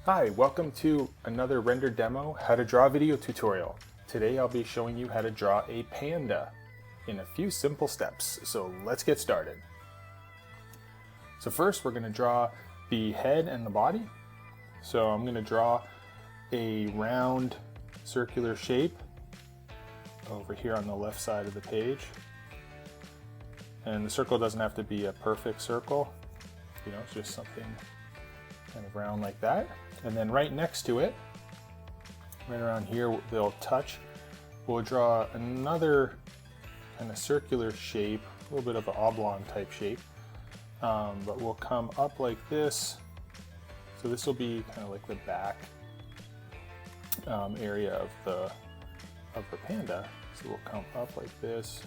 Hi, welcome to another render demo, how to draw video tutorial. Today I'll be showing you how to draw a panda in a few simple steps. So let's get started. So first we're going to draw the head and the body. So I'm going to draw a round circular shape over here on the left side of the page. And the circle doesn't have to be a perfect circle, it's just something kind of round like that. And then right next to it, right around here, they'll touch. We'll draw another kind of circular shape, a little bit of an oblong type shape, but we'll come up like this. So this will be kind of like the back area of the panda. So we'll come up like this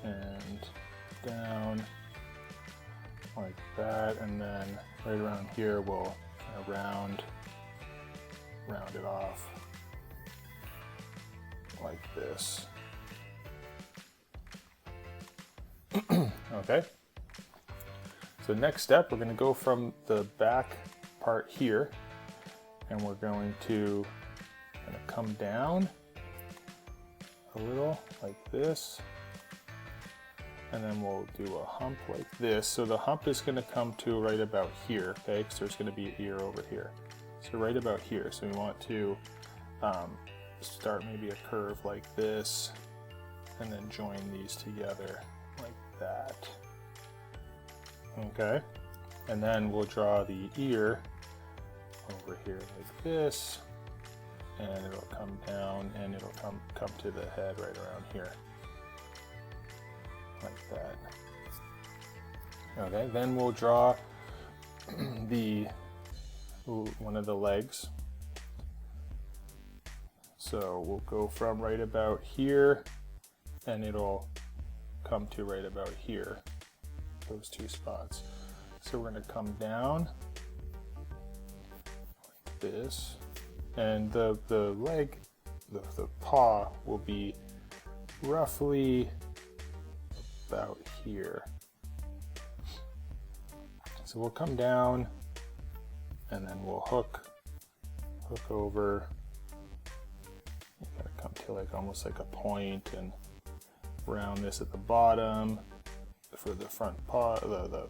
and down like that, and then right around here we'll kind of round it off like this. Okay, so next step, we're going to go from the back part here and we're going to kind of come down a little like this. And then we'll do a hump like this. So the hump is going to come to right about here, okay? Because there's going to be an ear over here. So right about here. So we want to start maybe a curve like this, and then join these together like that. Okay? And then we'll draw the ear over here like this, and it'll come down, and it'll come to the head right around here. Like that. Okay, then we'll draw one of the legs. So we'll go from right about here, and it'll come to right about here, those two spots. So we're going to come down like this, and the leg, the paw will be roughly about here. So we'll come down and then we'll hook over. You gotta come to like almost like a point and round this at the bottom for the front paw, the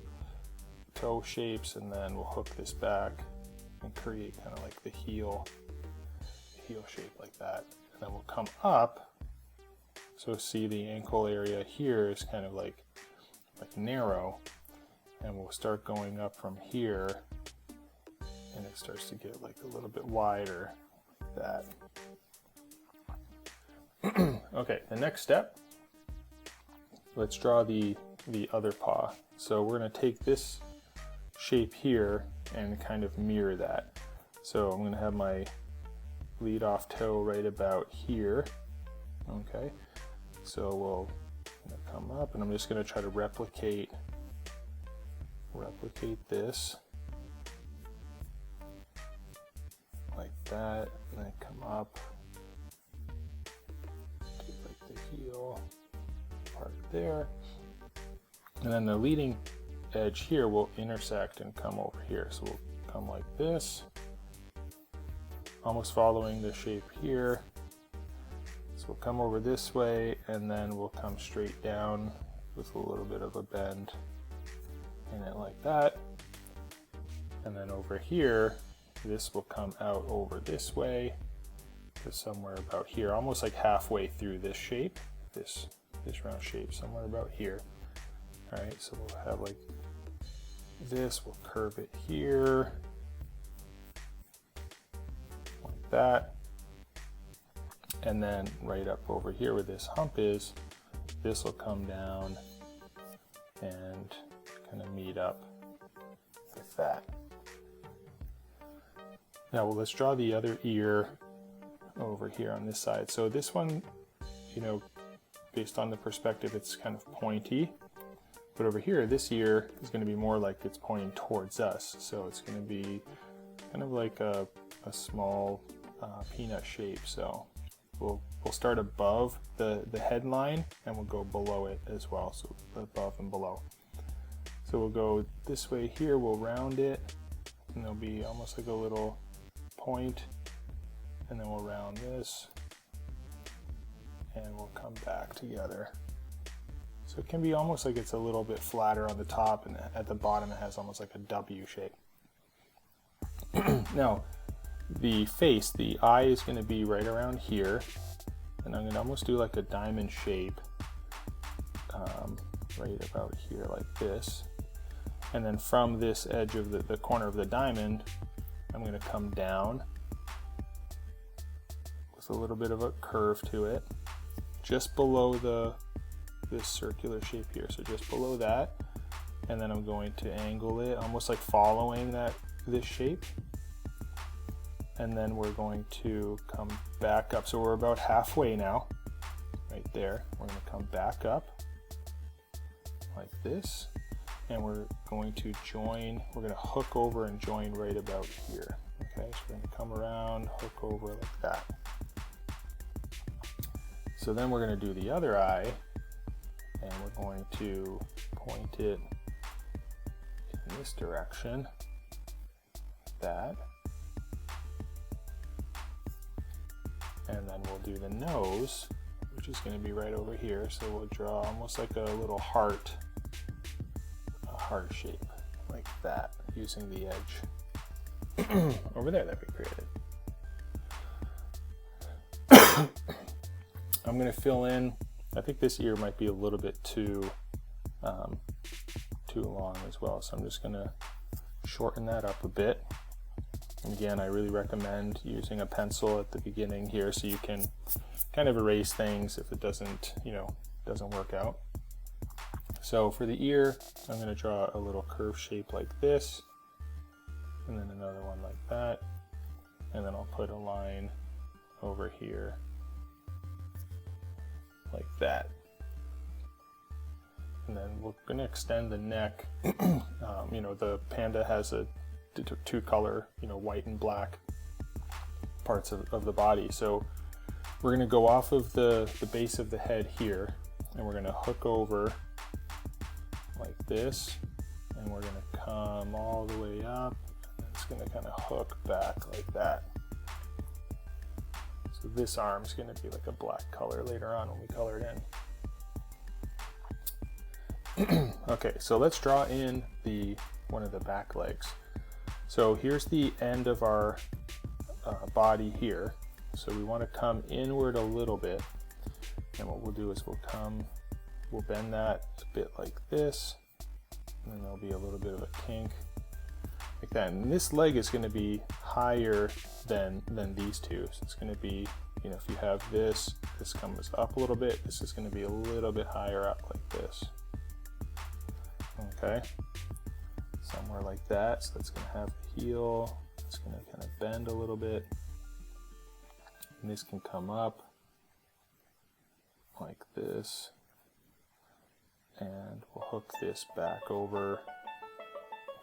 toe shapes, and then we'll hook this back and create kind of like the heel shape like that. And then we'll come up. So see the ankle area here is kind of like narrow, and we'll start going up from here, and it starts to get like a little bit wider like that. Okay, the next step, let's draw the other paw. So we're going to take this shape here and kind of mirror that. So I'm going to have my lead off toe right about here. Okay. So we'll come up, and I'm just going to try to replicate this like that, and then come up, take like the heel part there, and then the leading edge here will intersect and come over here. So we'll come like this, almost following the shape here. So we'll come over this way, and then we'll come straight down with a little bit of a bend in it like that. And then over here, this will come out over this way to somewhere about here, almost like halfway through this shape, this round shape, somewhere about here. All right, so we'll have like this, we'll curve it here, like that. And then right up over here where this hump is, this will come down and kind of meet up with that. Now let's draw the other ear over here on this side. So this one, based on the perspective, it's kind of pointy. But over here, this ear is going to be more like it's pointing towards us. So it's going to be kind of like a small peanut shape. So we'll start above the headline, and we'll go below it as well, so above and below. So we'll go this way here, we'll round it, and there'll be almost like a little point, and then we'll round this, and we'll come back together. So it can be almost like it's a little bit flatter on the top, and at the bottom it has almost like a W shape. Now, the face, the eye is going to be right around here, and I'm going to almost do like a diamond shape right about here like this. And then from this edge of the corner of the diamond, I'm going to come down with a little bit of a curve to it, just below this circular shape here, so just below that, and then I'm going to angle it almost like following this shape, and then we're going to come back up. So we're about halfway now, right there. We're going to come back up like this, and we're going to join, we're going to hook over and join right about here. Okay, so we're going to come around, hook over like that. So then we're going to do the other eye, and we're going to point it in this direction, like that. And then we'll do the nose, which is going to be right over here. So we'll draw almost like a little heart, a heart shape, like that, using the edge over there that we created. I'm going to fill in, I think this ear might be a little bit too long as well, so I'm just going to shorten that up a bit. And again, I really recommend using a pencil at the beginning here so you can kind of erase things if it doesn't work out. So for the ear, I'm going to draw a little curve shape like this, and then another one like that, and then I'll put a line over here like that. And then we're going to extend the neck. The panda has a two color, white and black parts of the body. So we're going to go off of the base of the head here, and we're going to hook over like this, and we're going to come all the way up, and it's going to kind of hook back like that. So this arm is going to be like a black color later on when we color it in. Okay, so let's draw in one of the back legs. So here's the end of our body here. So we want to come inward a little bit, and what we'll do is we'll bend that a bit like this, and then there'll be a little bit of a kink like that. And this leg is going to be higher than these two. So it's going to be, if you have this comes up a little bit, this is going to be a little bit higher up like this. Okay, somewhere like that. So that's going to have a heel. It's going to kind of bend a little bit, and this can come up like this, and we'll hook this back over,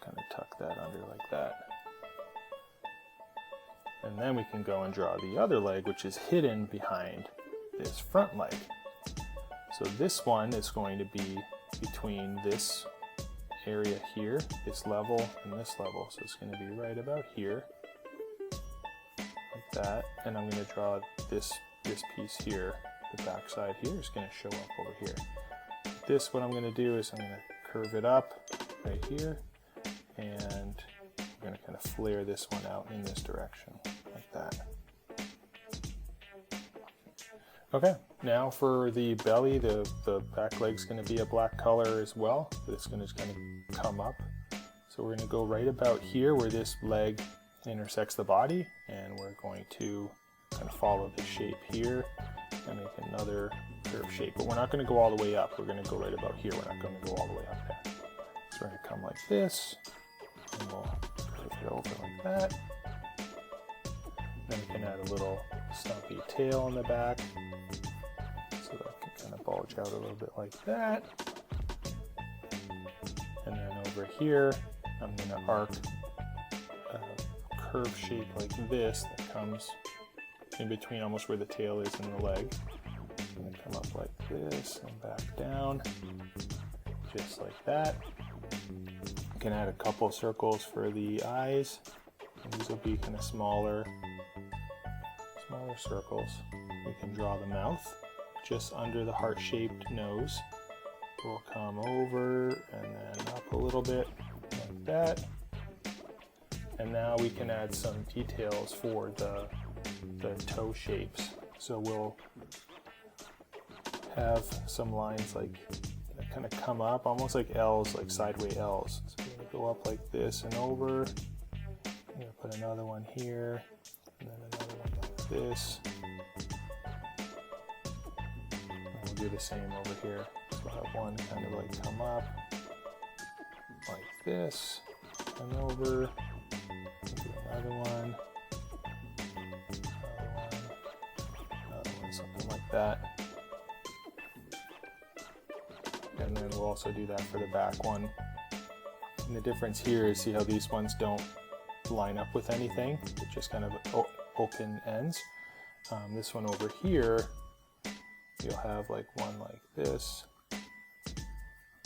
kind of tuck that under like that. And then we can go and draw the other leg, which is hidden behind this front leg. So this one is going to be between this area here, this level, and this level. So it's going to be right about here, like that. And I'm going to draw this piece here. The back side here is going to show up over here. This, what I'm going to do is I'm going to curve it up right here, and I'm going to kind of flare this one out in this direction, like that. Okay, now for the belly, the back leg's going to be a black color as well, but it's going to just kind of come up. So we're going to go right about here where this leg intersects the body, and we're going to kind of follow the shape here and make another curve shape. But we're not going to go all the way up. We're going to go right about here. We're not going to go all the way up there. So we're going to come like this, and we'll flip it over like that. Then we can add a little stumpy tail on the back, so that can kind of bulge out a little bit like that. And then over here, I'm going to arc a curve shape like this that comes in between almost where the tail is and the leg. I'm going to come up like this and back down, just like that. can add a couple of circles for the eyes. And these will be kind of smaller circles. We can draw the mouth just under the heart-shaped nose. We'll come over and then up a little bit like that. And now we can add some details for the toe shapes. So we'll have some lines like that kind of come up, almost like L's, like sideways L's. So we're gonna go up like this and over. I'm gonna put another one here, and then another one like this. And we'll do the same over here. So we'll have one kind of like come up like this and over. Do another one, something like that. And then we'll also do that for the back one. And the difference here is, see how these ones don't line up with anything? They're just kind of open ends. This one over here, you'll have like one like this.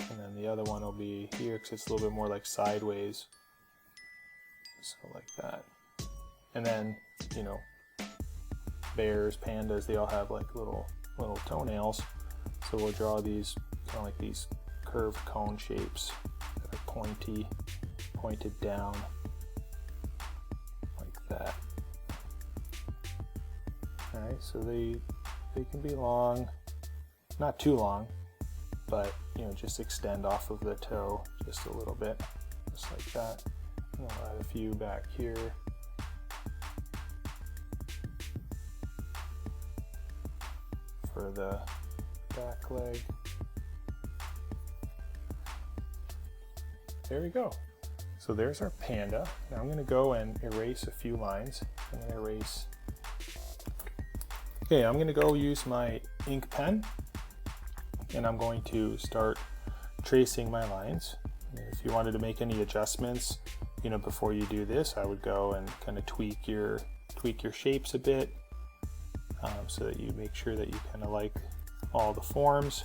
And then the other one will be here because it's a little bit more like sideways. So like that. And then, you know, bears, pandas, they all have like little toenails. So we'll draw these kind of like these curved cone shapes that are pointed down like that. Alright, so they can be long, not too long, but you know, just extend off of the toe just a little bit, just like that. And I'll add a few back here. For the back leg. There we go. So there's our panda. Now I'm going to go and erase a few lines. I'm going to erase. Okay, I'm going to go use my ink pen, and I'm going to start tracing my lines. And if you wanted to make any adjustments, you know, before you do this, I would go and kind of tweak your shapes a bit, so that you make sure that you kind of like all the forms.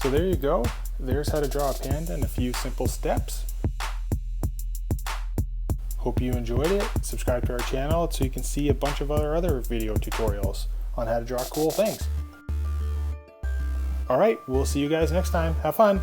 So there you go. There's how to draw a panda in a few simple steps. Hope you enjoyed it. Subscribe to our channel so you can see a bunch of other video tutorials on how to draw cool things. Alright, we'll see you guys next time. Have fun!